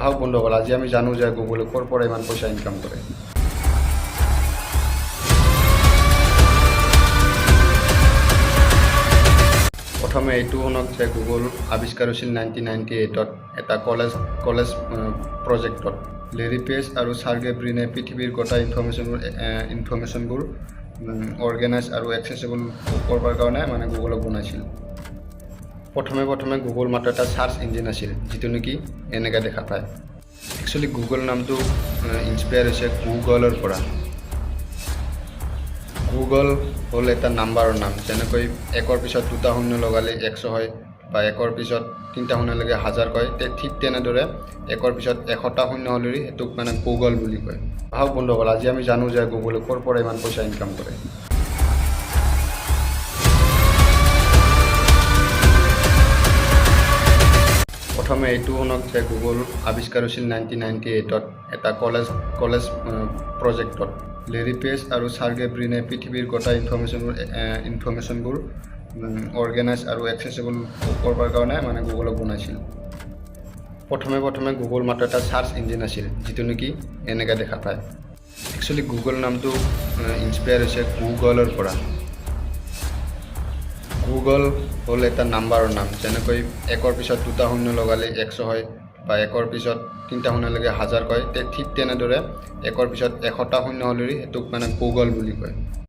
আহক বন্ধুসকল, আজি আমি জানো যে গুগলে ক'ৰ পৰা ইমান পইচা ইনকাম কৰে। প্ৰথমে এইটো শুনক যে গুগল আৱিষ্কাৰ হৈছিল 1998ত এটা কলেজ প্ৰজেক্টত। লেৰী পেজ আৰু চাৰ্গে ব্ৰিনে পৃথিৱীৰ গোটা ইনফৰমেশ্যনবোৰ অৰ্গেনাইজ আৰু একচেছেবল কৰিবৰ কাৰণে গুগলক বনাইছিল। প্ৰথমে গুগল মাত্ৰ এটা চাৰ্চ ইঞ্জিন আছিল, যিটো নেকি এনেকৈ দেখা পায়। একচুৱেলি গুগল নামটো ইনস্পায়াৰ হৈছে গুগলৰ পৰা। গুগল হ'ল এটা নাম্বাৰৰ নাম, যেনেকৈ 1ৰ পিছত 2টা শূন্য লগালে 100 হয়, বা 1ৰ পিছত 3টা শূন্য লগালে 1000 কয়। ঠিক তেনেদৰে 1ৰ পিছত 100টা শূন্য হ'লে সেইটোক গুগল বুলি কয়। আহক বন্ধুসকল, আজি আমি জানো যে গুগলে ক'ৰ পৰা ইমান পইচা ইনকাম কৰে। প্ৰথমে এইটো শুনক যে গুগল আৱিষ্কাৰ হৈছিল 1998ত এটা কলেজ প্ৰজেক্টত। লেৰী পেজ আৰু চাৰ্গে ব্ৰিনে পৃথিৱীৰ গোটা ইনফৰমেশ্যনবোৰ অৰ্গেনাইজ আৰু একচেছেবল কৰিবৰ কাৰণে গুগলক বনাইছিল। প্ৰথমে গুগল মাত্ৰ এটা চাৰ্চ ইঞ্জিন আছিল, যিটো নেকি এনেকৈ দেখা পায়। একচুৱেলি গুগল নামটো ইনস্পায়াৰ হৈছে গুগলৰ পৰা। গুগল হ'ল এটা নাম্বাৰৰ নাম, যেনেকৈ 1ৰ পিছত 2টা শূন্য লগালে 100 হয়, বা 1ৰ পিছত 3টা শূন্য লগালে 1000 কয়। ঠিক তেনেদৰে 1ৰ পিছত 100টা শূন্য হ'লে সেইটোক গুগল বুলি কয়।